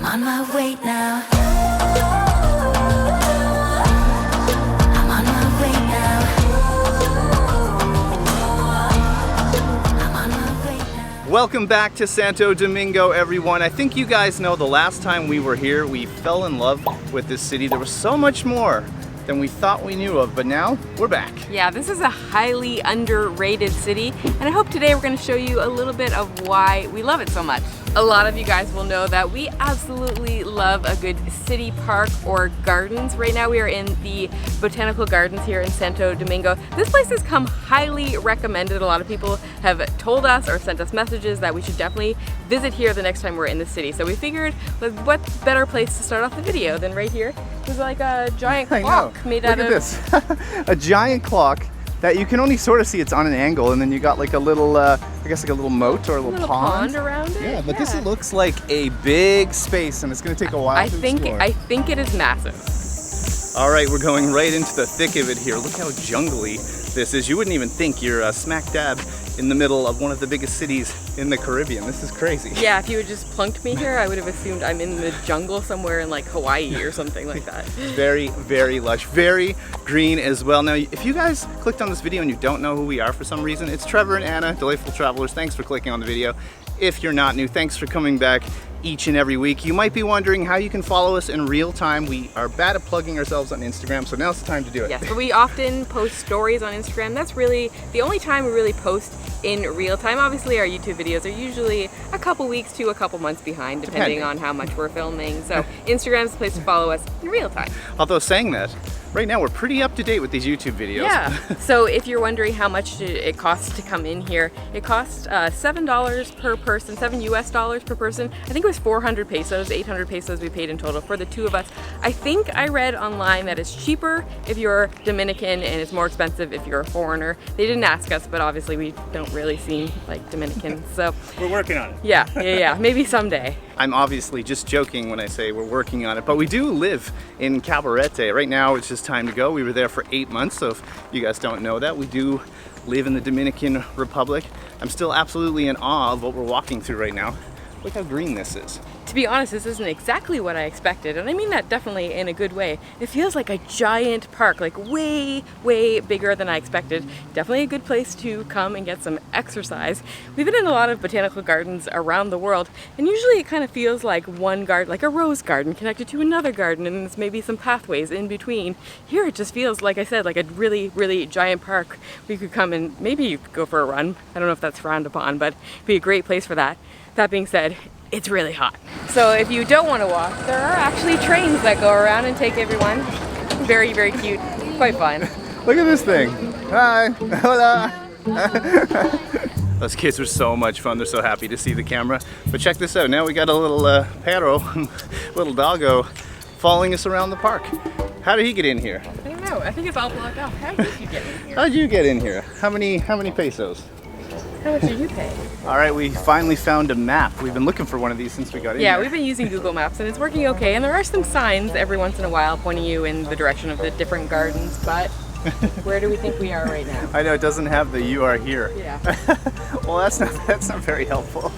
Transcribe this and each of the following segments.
on my way now. I'm on my way now. I'm on my way now. Welcome back to Santo Domingo, everyone. I think you guys know the last time we were here, we fell in love with this city. There was so much more than we thought we knew of, but now we're back. Yeah, this is a highly underrated city, and I hope today we're going to show you a little bit of why we love it so much. A lot of you guys will know that we absolutely love a good city park or gardens. Right now we are in the Botanical Gardens here in Santo Domingo. This place has come highly recommended. A lot of people have told us or sent us messages that we should definitely visit here the next time we're in the city. So we figured, what better place to start off the video than right here? There's like a giant clock made out of... Look at this. A giant clock that you can only sort of see. It's on an angle, and then you got like a little, I guess like a little moat or a little pond around it. Yeah, but this looks like a big space, and it's going to take a while to explore. I think it is massive. All right, we're going right into the thick of it here. Look how jungly this is. You wouldn't even think you're smack dab in the middle of one of the biggest cities in the Caribbean. This is crazy. Yeah, if you had just plunked me here, I would have assumed I'm in the jungle somewhere in like Hawaii or something like that. Very, very lush, very green as well. Now, if you guys clicked on this video and you don't know who we are for some reason, it's Trevor and Anna, Delightful Travelers. Thanks for clicking on the video. If you're not new, thanks for coming back each and every week. You might be wondering how you can follow us in real time. We are bad at plugging ourselves on Instagram, so now's the time to do it. Yes, but we often post stories on Instagram. That's really the only time we really post in real time. Obviously, our YouTube videos are usually a couple weeks to a couple months behind, depending on how much we're filming. So Instagram's the place to follow us in real time. Although saying that, right now we're pretty up to date with these YouTube videos. Yeah, so if you're wondering how much it costs to come in here, it costs $7 per person, $7 US per person. I think it was 400 pesos, 800 pesos we paid in total for the two of us. I think I read online that it's cheaper if you're Dominican and it's more expensive if you're a foreigner. They didn't ask us, but obviously we don't really seem like Dominicans, so. We're working on it. Yeah, maybe someday. I'm obviously just joking when I say we're working on it, but we do live in Callejero. Right now it's just time to go. We were there for 8 months, so if you guys don't know that, we do live in the Dominican Republic. I'm still absolutely in awe of what we're walking through right now. Look how green this is. To be honest, this isn't exactly what I expected, and I mean that definitely in a good way. It feels like a giant park, like way, way bigger than I expected. Definitely a good place to come and get some exercise. We've been in a lot of botanical gardens around the world, and usually it kind of feels like one garden, like a rose garden connected to another garden, and there's maybe some pathways in between. Here it just feels, like I said, like a really, really giant park. We could come and maybe go for a run. I don't know if that's frowned upon, but it'd be a great place for that. That being said, it's really hot. So if you don't want to walk, there are actually trains that go around and take everyone. Very, very cute. Quite fun. Look at this thing. Hi. Hola. Those kids are so much fun. They're so happy to see the camera. But check this out. Now we got a little perro, little doggo, following us around the park. How did he get in here? I don't know. I think it's all blocked off. How did you get in here? How did you get in here? How many pesos? How much did you pay? All right, we finally found a map. We've been looking for one of these since we got in here. Yeah, we've been using Google Maps and it's working okay. And there are some signs every once in a while pointing you in the direction of the different gardens, but where do we think we are right now? I know it doesn't have the "you are here." Yeah. Well, that's not very helpful.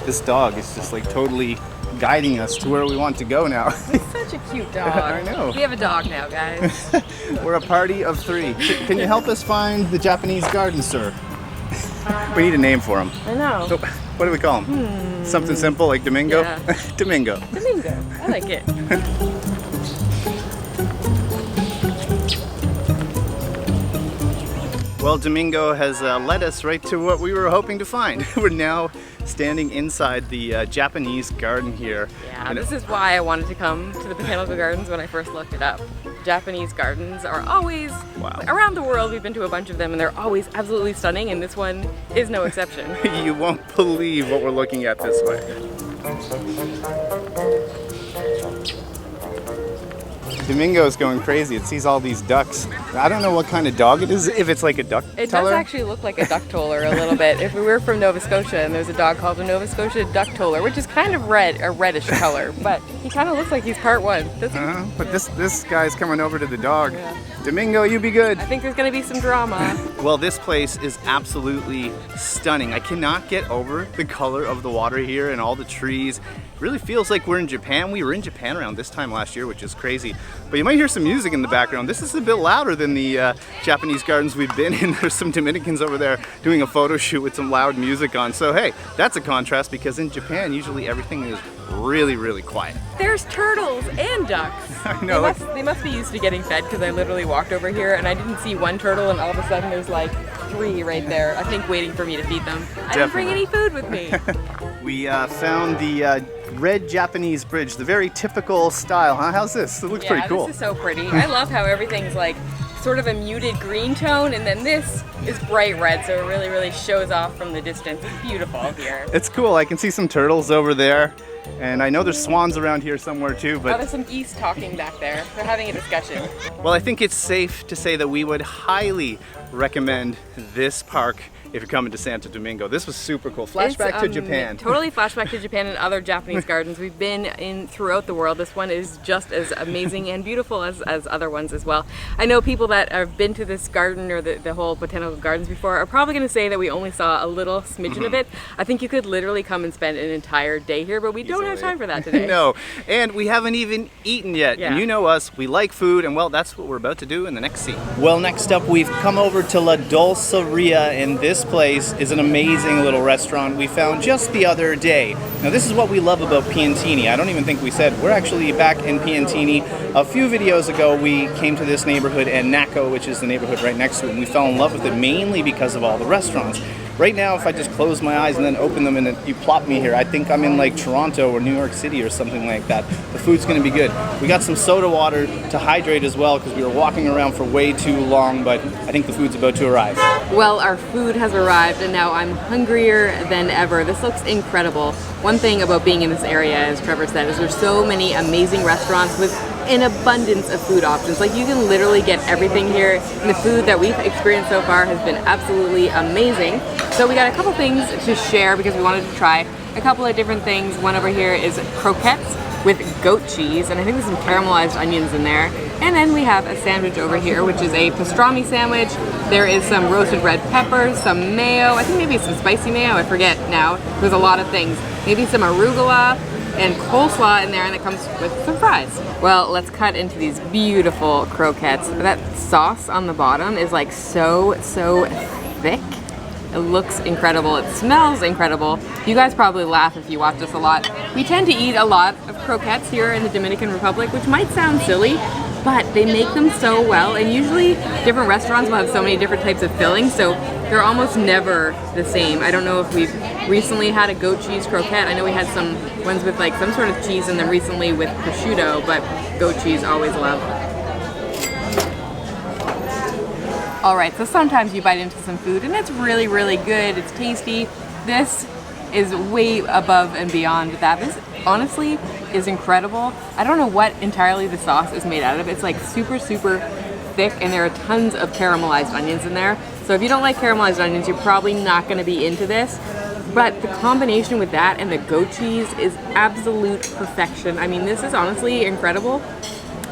This dog is just like totally guiding us to where we want to go now. He's such a cute dog. I know. We have a dog now, guys. We're a party of 3. Can you help us find the Japanese garden, sir? We need a name for him. I know. So, what do we call him? Something simple like Domingo? Yeah. Domingo. Domingo. I like it. Well, Domingo has led us right to what we were hoping to find. We're now standing inside the Japanese garden here. Yeah, this is why I wanted to come to the Botanical Gardens when I first looked it up. Japanese gardens are always, around the world we've been to a bunch of them and they're always absolutely stunning, and this one is no exception. You won't believe what we're looking at this way. Domingo is going crazy. It sees all these ducks. I don't know what kind of dog it is, if it's like a duck It teller. does actually look like a duck toller a little bit. If we were from Nova Scotia and there's a dog called a Nova Scotia duck toller, which is kind of red, a reddish color, but he kind of looks like he's part one, doesn't he? But this guy's coming over to the dog. Yeah. Domingo, you be good. I think there's going to be some drama. Well, this place is absolutely stunning. I cannot get over the color of the water here and all the trees. really feels like we're in Japan. We were in Japan around this time last year, which is crazy. But you might hear some music in the background. This is a bit louder than the Japanese gardens we've been in. There's some Dominicans over there doing a photo shoot with some loud music on. So hey, that's a contrast because in Japan, usually everything is really, really quiet. There's turtles and ducks. I know. They must be used to getting fed because I literally walked over here and I didn't see one turtle and all of a sudden there's like 3 right there, I think waiting for me to feed them. I didn't bring any food with me. We found the red Japanese bridge, the very typical style, huh? How's this? It looks pretty cool. This is so pretty. I love how everything's like sort of a muted green tone and then this is bright red, so it really, really shows off from the distance. It's beautiful here. It's cool. I can see some turtles over there. And I know there's swans around here somewhere too, but... Oh, there's some geese talking back there. They're having a discussion. Well, I think it's safe to say that we would highly recommend this park if you're coming to Santo Domingo. This was super cool. Flashback to Japan. Totally flashback to Japan and other Japanese gardens we've been in throughout the world. This one is just as amazing and beautiful as other ones as well. I know people that have been to this garden or the whole Botanical Gardens before are probably going to say that we only saw a little smidgen of it. I think you could literally come and spend an entire day here, but we don't have time for that today. No, and we haven't even eaten yet. Yeah. And you know us, we like food, and well, that's what we're about to do in the next scene. Well, next up, we've come over to La Dulceria, and this place is an amazing little restaurant we found just the other day. Now, this is what we love about Piantini. I don't even think we said, we're actually back in Piantini. A few videos ago, we came to this neighborhood, and Naco, which is the neighborhood right next to it, and we fell in love with it mainly because of all the restaurants. Right now, if I just close my eyes and then open them and then you plop me here, I think I'm in like Toronto or New York City or something like that. The food's gonna be good. We got some soda water to hydrate as well because we were walking around for way too long, but I think the food's about to arrive. Well, our food has arrived and now I'm hungrier than ever. This looks incredible. One thing about being in this area, as Trevor said, is there's so many amazing restaurants with an abundance of food options. Like you can literally get everything here, and the food that we've experienced so far has been absolutely amazing. So we got a couple things to share because we wanted to try a couple of different things. One over here is croquettes with goat cheese, and I think there's some caramelized onions in there. And then we have a sandwich over here, which is a pastrami sandwich. There is some roasted red peppers, some mayo, I think maybe some spicy mayo, I forget now. There's a lot of things. Maybe some arugula and coleslaw in there, and it comes with some fries. Well, let's cut into these beautiful croquettes. That sauce on the bottom is like so thick. It looks incredible. It smells incredible. You guys probably laugh if you watch this a lot. We tend to eat a lot of croquettes here in the Dominican Republic, which might sound silly, but they make them so well, and usually different restaurants will have so many different types of fillings, so they're almost never the same. I don't know if we've recently had a goat cheese croquette. I know we had some ones with like some sort of cheese in them recently with prosciutto, but goat cheese always love. Alright, so sometimes you bite into some food and it's really, really good. It's tasty. This is way above and beyond that. This honestly is incredible. I don't know what entirely the sauce is made out of. It's like super thick, and there are tons of caramelized onions in there. So if you don't like caramelized onions, you're probably not going to be into this. But the combination with that and the goat cheese is absolute perfection. I mean, this is honestly incredible.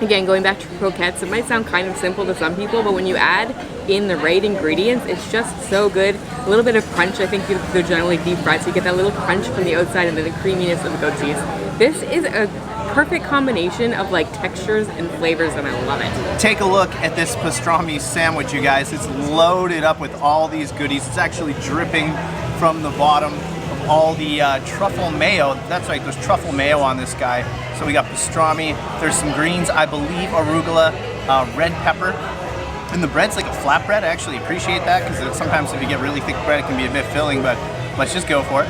Again, going back to croquettes, it might sound kind of simple to some people, but when you add in the right ingredients, it's just so good. A little bit of crunch. I think they're generally deep fried, so you get that little crunch from the outside and then the creaminess of the goat cheese. This is a perfect combination of like textures and flavors, and I love it. Take a look at this pastrami sandwich, you guys. It's loaded up with all these goodies. It's actually dripping from the bottom of all the truffle mayo. That's right, there's truffle mayo on this guy. So we got pastrami, there's some greens, I believe arugula, red pepper, and the bread's like a flatbread. I actually appreciate that because sometimes if you get really thick bread, it can be a bit filling, but let's just go for it.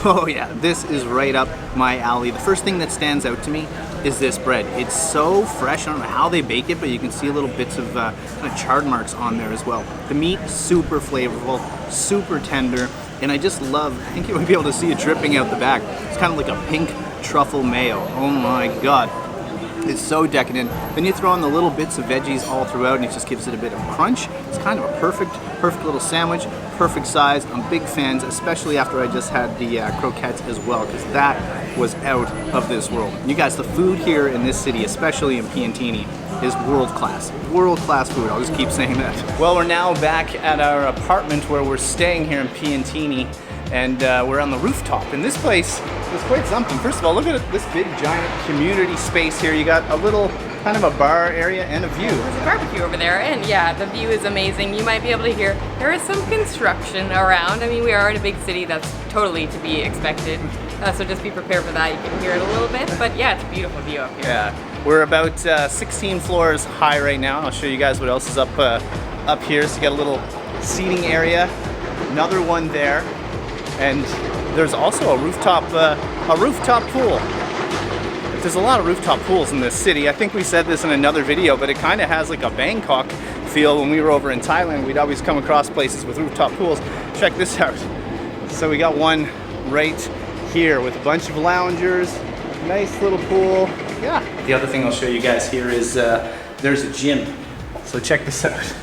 Oh yeah, this is right up my alley. The first thing that stands out to me is this bread. It's so fresh. I don't know how they bake it, but you can see little bits of kind of chard marks on there as well. The meat, super flavorful, super tender, and I just love, I think you might be able to see it dripping out the back. It's kind of like a pink truffle mayo. Oh my God. It's so decadent. Then you throw in the little bits of veggies all throughout and it just gives it a bit of crunch. It's kind of a perfect little sandwich, perfect size. I'm big fans, especially after I just had the croquettes as well, because that was out of this world. You guys, the food here in this city, especially in Piantini, is world class. World class food, I'll just keep saying that. Well, we're now back at our apartment where we're staying here in Piantini. and we're on the rooftop. And this place is quite something. First of all, look at this big giant community space here. You got a little kind of a bar area and a view. There's a barbecue over there, and yeah, the view is amazing. You might be able to hear there is some construction around. I mean, we are in a big city, that's totally to be expected. So just be prepared for that. You can hear it a little bit, but yeah, it's a beautiful view up here. Yeah, we're about 16 floors high right now. I'll show you guys what else is up here. So you got a little seating area, another one there, and there's also a rooftop pool. There's a lot of rooftop pools in this city. I think we said this in another video, but it kind of has like a Bangkok feel. When we were over in Thailand, we'd always come across places with rooftop pools. Check this out. So we got one right here with a bunch of loungers, nice little pool. Yeah. The other thing I'll show you guys here is there's a gym. So check this out.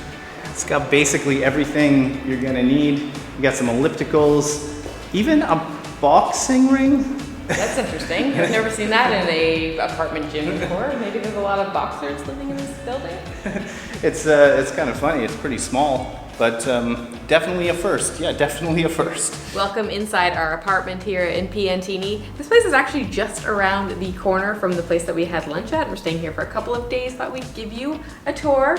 It's got basically everything you're gonna need. You got some ellipticals, even a boxing ring. That's interesting. I've never seen that in a apartment gym before. Maybe there's a lot of boxers living in this building. It's kind of funny. It's pretty small, but definitely a first. Yeah, definitely a first. Welcome inside our apartment here in Piantini. This place is actually just around the corner from the place that we had lunch at. We're staying here for a couple of days. Thought we'd give you a tour.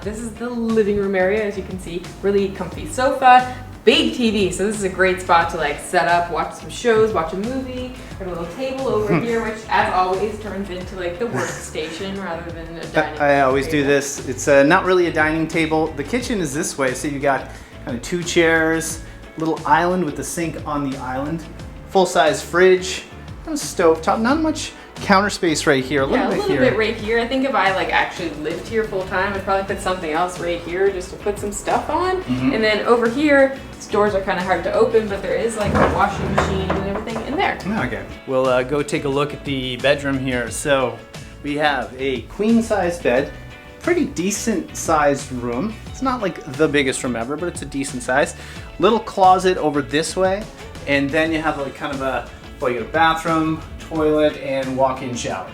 This is the living room area, as you can see. Really comfy sofa. Big TV, so this is a great spot to like set up, watch some shows, watch a movie. Got a little table over here, which as always turns into like the workstation rather than a dining I always table. do this. It's not really a dining table. The kitchen is this way, so you got kind of 2 chairs, little island with the sink on the island, full-size fridge, and a stove top. Not much counter space right here. A little bit right here. I think if I like actually lived here full time, I'd probably put something else right here just to put some stuff on. And then over here, these doors are kind of hard to open, but there is like a washing machine and everything in there. Okay. We'll go take a look at the bedroom here. So we have a queen-size bed, pretty decent sized room. It's not like the biggest room ever, but it's a decent size. Little closet over this way, and then you have like kind of a, well, you got a bathroom, toilet, and walk-in shower.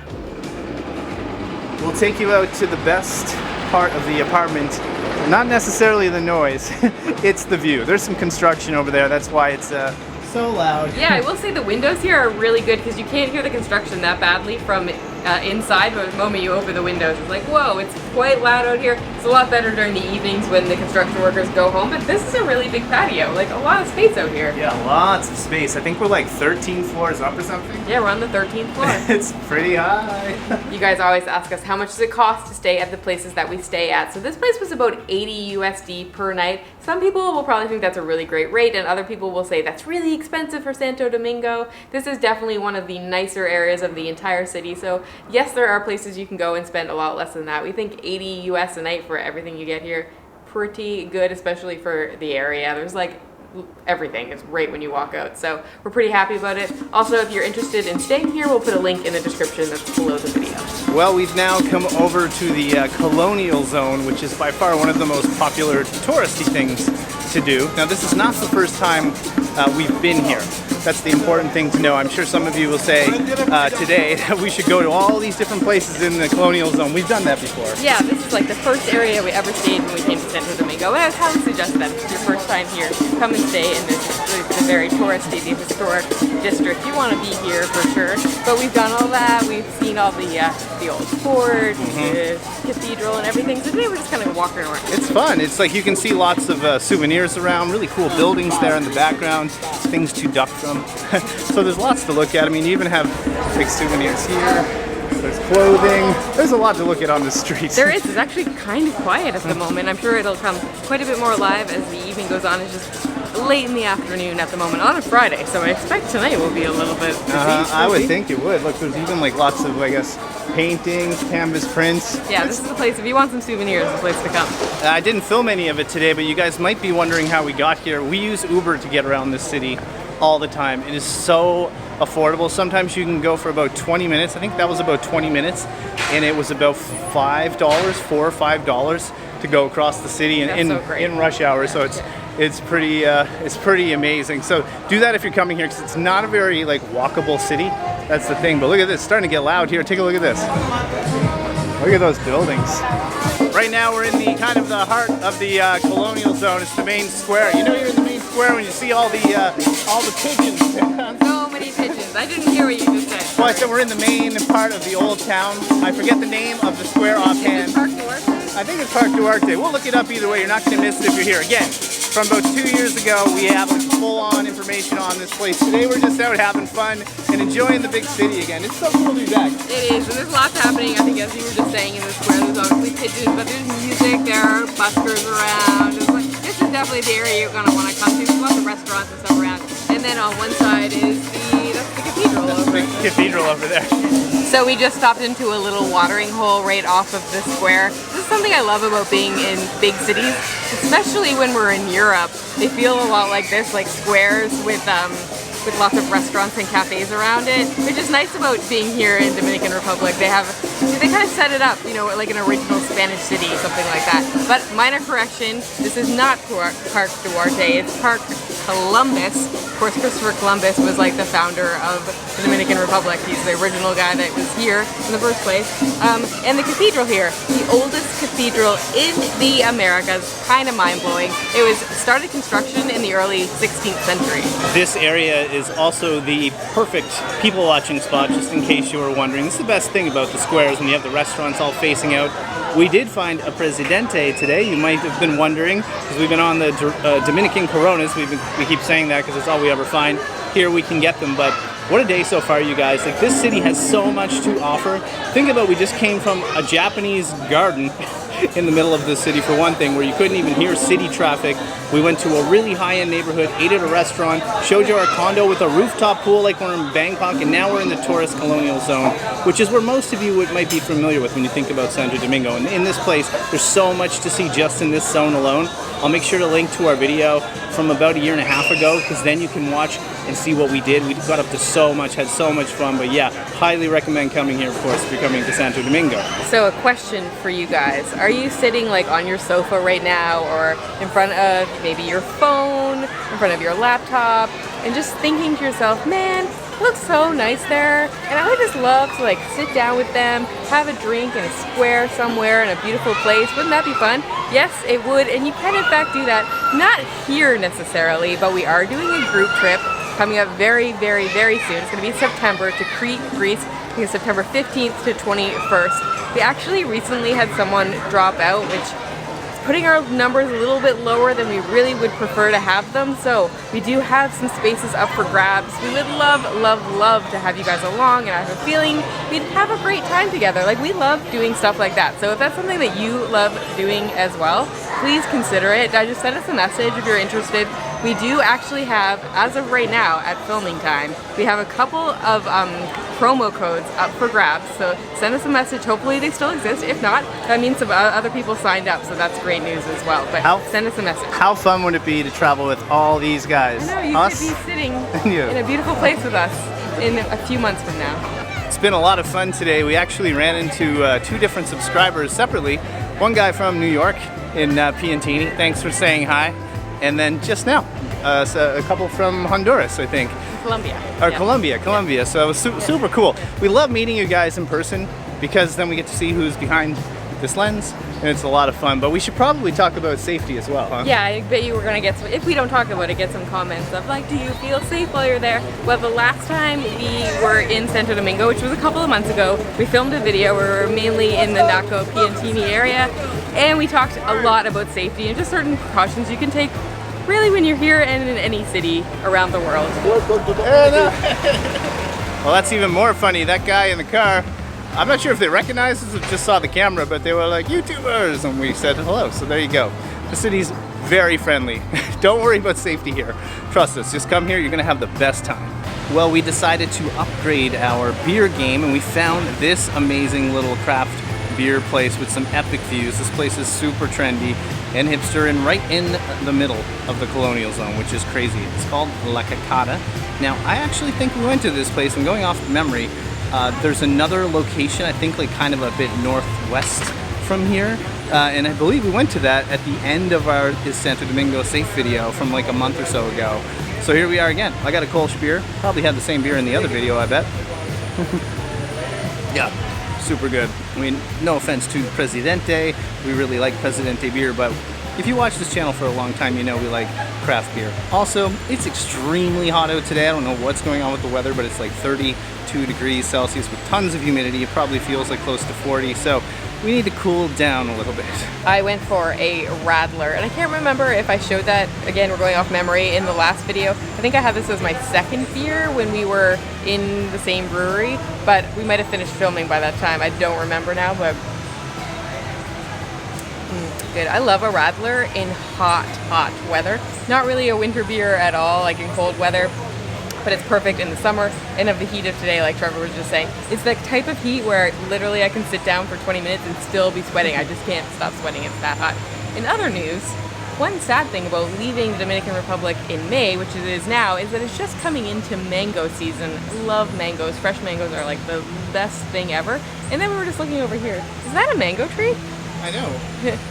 We'll take you out to the best part of the apartment. Not necessarily the noise, it's the view. There's some construction over there, that's why it's so loud. Yeah, I will say the windows here are really good because you can't hear the construction that badly from inside, but the moment you open the windows, it's like, whoa, it's quite loud out here. It's a lot better during the evenings when the construction workers go home, but this is a really big patio, like a lot of space out here. Yeah, lots of space. I think we're like 13 floors up or something. Yeah, we're on the 13th floor. It's pretty high. You guys always ask us how much does it cost to stay at the places that we stay at. So this place was about 80 USD per night. Some people will probably think that's a really great rate, and other people will say that's really expensive for Santo Domingo. This is definitely one of the nicer areas of the entire city. So yes, there are places you can go and spend a lot less than that. We think 80 US a night for everything you get here, pretty good, especially for the area. There's like everything is right when you walk out. So we're pretty happy about it. Also, if you're interested in staying here, we'll put a link in the description that's below the video. Well, we've now come over to the Colonial Zone, which is by far one of the most popular touristy things to do. Now, this is not the first time we've been here. That's the important thing to know. I'm sure some of you will say today that we should go to all these different places in the Colonial Zone. We've done that before. Yeah, this is like the first area we ever stayed when we came to Santo Domingo. And I would highly suggest that if it's your first time here, come and stay in this the very touristy, the historic district. You want to be here for sure. But we've done all that. We've seen all the old fort, the cathedral, and everything. So today we're just kind of walking around. It's fun. It's like you can see lots of souvenirs around. Really cool buildings there in the background. Things to duck from. So there's lots to look at. I mean, you even have like souvenirs here. There's clothing. There's a lot to look at on the streets. There is. It's actually kind of quiet at the moment. I'm sure it'll come quite a bit more alive as the evening goes on. It's just late in the afternoon at the moment on a Friday, so I expect tonight will be a little bit busy. I would think it would. Look, there's even like lots of, I guess, paintings, canvas prints. Yeah, this is the place. If you want some souvenirs, the place to come. I didn't film any of it today, but you guys might be wondering how we got here. We use Uber to get around this city all the time. It is so affordable. Sometimes you can go for about 20 minutes. I think that was about 20 minutes, and it was about $5, $4 or $5 to go across the city in rush hour. So it's pretty amazing. So do that if you're coming here, because it's not a very like walkable city. That's the thing. But look at this, it's starting to get loud here. Take a look at this. Look at those buildings. Right now we're in the kind of the heart of the Colonial Zone. It's the main square. You know you're in the main square. square when you see all the pigeons. So many pigeons. I didn't hear what you just said. Well, I said we're in the main part of the old town. I forget the name of the square offhand. Park Duarte? I think it's Park Duarte. We'll look it up either way. You're not going to miss it if you're here. Again, from about 2 years ago, we have like full-on information on this place. Today we're just out having fun and enjoying the big city again. It's so cool to be back. It is, and there's lots happening. I think, as you were just saying, in the square, there's obviously pigeons, but there's music. There are buskers around. This is definitely the area you're going to want to come to. There's lots of restaurants and stuff around. And then on one side is that's the cathedral over there. Cathedral over there. So we just stopped into a little watering hole right off of the square. This is something I love about being in big cities, especially when we're in Europe. They feel a lot like this, like squares with lots of restaurants and cafes around it, which is nice about being here in Dominican Republic. They kind of set it up, you know, like an original Spanish city, something like that. But minor correction, this is not Park Duarte, it's Park Columbus. Of course, Christopher Columbus was like the founder of the Dominican Republic. He's the original guy that was here in the first place. And the cathedral here, the oldest cathedral in the Americas, kind of mind-blowing. It was started construction in the early 16th century. This area is also the perfect people watching spot, just in case you were wondering. This is the best thing about the squares when you have the restaurants all facing out. We did find a Presidente today. You might have been wondering, because we've been on the Dominican Coronas. We keep saying that because it's all we ever find. Here we can get them, but what a day so far, you guys. Like, this city has so much to offer. Think about, we just came from a Japanese garden in the middle of the city, for one thing, where you couldn't even hear city traffic. We went to a really high-end neighborhood, ate at a restaurant, showed you our condo with a rooftop pool like we're in Bangkok, and now we're in the tourist Colonial Zone, which is where most of you might be familiar with when you think about Santo Domingo. And in this place, there's so much to see just in this zone alone. I'll make sure to link to our video from about 1.5 years ago, because then you can watch and see what we did. We got up to so much, had so much fun, but yeah, highly recommend coming here, of course, if you're coming to Santo Domingo. So a question for you guys. Are you sitting like on your sofa right now, or in front of maybe your phone, in front of your laptop, and just thinking to yourself, man, it looks so nice there, and I would just love to like sit down with them, have a drink in a square somewhere in a beautiful place. Wouldn't that be fun? Yes, it would, and you can in fact do that. Not here necessarily, but we are doing a group trip coming up very, very, very soon. It's going to be September to Crete, Greece. I think it's September 15th to 21st. We actually recently had someone drop out, which is putting our numbers a little bit lower than we really would prefer to have them. So we do have some spaces up for grabs. We would love, love, love to have you guys along, and I have a feeling we'd have a great time together. Like, we love doing stuff like that. So if that's something that you love doing as well, please consider it. Just send us a message if you're interested. We do actually have, as of right now, at filming time, we have a couple of promo codes up for grabs. So send us a message. Hopefully they still exist. If not, that means some other people signed up, so that's great news as well. But send us a message. How fun would it be to travel with all these guys? I know, you could be sitting in a beautiful place with us in a few months from now. It's been a lot of fun today. We actually ran into 2 different subscribers separately. One guy from New York in Piantini. Thanks for saying hi. And then just now, so a couple from Honduras, I think. Colombia. Or yeah. Colombia. So it was super cool. We love meeting you guys in person, because then we get to see who's behind this lens, and it's a lot of fun. But we should probably talk about safety as well, huh? Yeah, I bet you we're gonna get some, if we don't talk about it, get some comments of like, do you feel safe while you're there? Well, the last time we were in Santo Domingo, which was a couple of months ago, we filmed a video where we were mainly in the Naco Piantini area, and we talked a lot about safety and just certain precautions you can take really when you're here and in any city around the world. Well, that's even more funny. That guy in the car, I'm not sure if they recognized us or just saw the camera, but they were like, YouTubers, and we said hello. So there you go. The city's very friendly. Don't worry about safety here. Trust us, just come here, you're gonna have the best time. Well, we decided to upgrade our beer game, and we found this amazing little craft beer place with some epic views. This place is super trendy and hipster, and right in the middle of the Colonial Zone, which is crazy. It's called La Cacada. Now, I actually think we went to this place, and going off memory, there's another location, I think like kind of a bit northwest from here, and I believe we went to that at the end of our Santo Domingo safe video from like a month or so ago. So here we are again. I got a Kolsch beer. Probably had the same beer in the other video, I bet. Yeah, super good. I mean, no offense to Presidente. We really like Presidente beer, but If you watch this channel for a long time, you know we like craft beer. Also, it's extremely hot out today. I don't know what's going on with the weather, but it's like 32 degrees Celsius with tons of humidity. It probably feels like close to 40, so we need to cool down a little bit. I went for a Radler, and I can't remember if I showed that, again, we're going off memory, in the last video. I think I had this as my second beer when we were in the same brewery, but we might have finished filming by that time. I don't remember now, but good. I love a Radler in hot weather. Not really a winter beer at all, like in cold weather, but it's perfect in the summer and of the heat of today, like Trevor was just saying. It's the type of heat where literally I can sit down for 20 minutes and still be sweating. I just can't stop sweating. It's that hot. In other news, one sad thing about leaving the Dominican Republic in May, which it is now, is that it's just coming into mango season. Love mangoes. Fresh mangoes are like the best thing ever. And then we were just looking over here. Is that a mango tree? I know.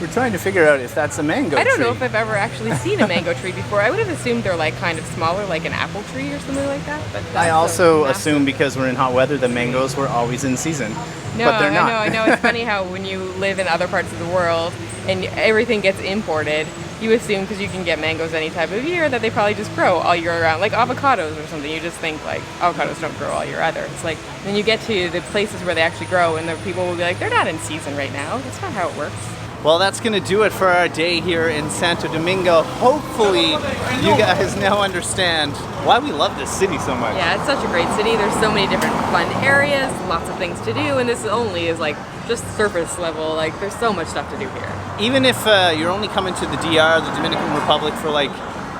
We're trying to figure out if that's a mango tree. I don't know if I've ever actually seen a mango tree before. I would have assumed they're like kind of smaller, like an apple tree or something like that. But I also assume because we're in hot weather that mangoes were always in season. No, but they're not. I know. It's funny how when you live in other parts of the world and everything gets imported, you assume because you can get mangoes any type of year that they probably just grow all year around, like avocados or something. You just think like avocados don't grow all year either. It's like when you get to the places where they actually grow and the people will be like, they're not in season right now. That's not how it works. Well, that's going to do it for our day here in Santo Domingo. Hopefully, you guys now understand why we love this city so much. Yeah, it's such a great city. There's so many different fun areas, lots of things to do, and this only is like just surface level. Like, there's so much stuff to do here. Even if you're only coming to the DR, the Dominican Republic, for like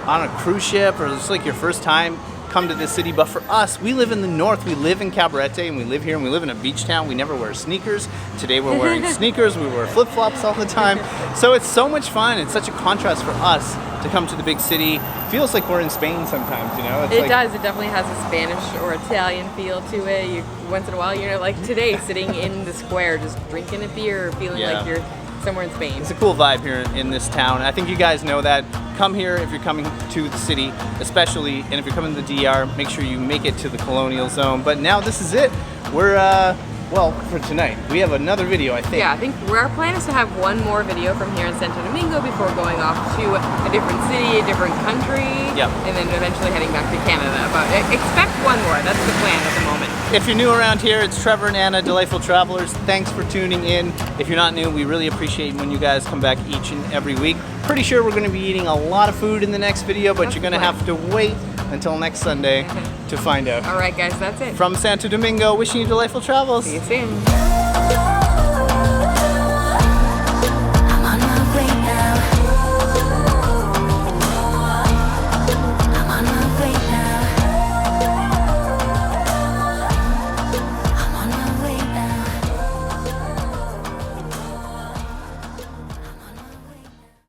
on a cruise ship, or it's like your first time, come to this city. But for us, we live in the north, we live in Cabarete, and we live here, and we live in a beach town. We never wear sneakers. Today we're wearing sneakers, we wear flip-flops all the time. So it's so much fun. It's such a contrast for us to come to the big city. Feels like we're in Spain sometimes, you know? It does. It definitely has a Spanish or Italian feel to it. Once in a while, you're like today, sitting in the square, just drinking a beer, feeling like you're somewhere in Spain. It's a cool vibe here in this town. I think you guys know that. Come here if you're coming to the city, especially, and if you're coming to the DR, make sure you make it to the Colonial Zone. But now this is it. We're, well, for tonight. We have another video, I think. Yeah, I think our plan is to have one more video from here in Santo Domingo before going off to a different city, a different country, and then eventually heading back to Canada. But expect one more. That's the plan at the moment. If you're new around here, it's Trevor and Anna, Delightful Travelers. Thanks for tuning in. If you're not new, we really appreciate when you guys come back each and every week. Pretty sure we're going to be eating a lot of food in the next video, but you're going to have to wait until next Sunday to find out. All right, guys, that's it. From Santo Domingo, wishing you delightful travels. See you soon.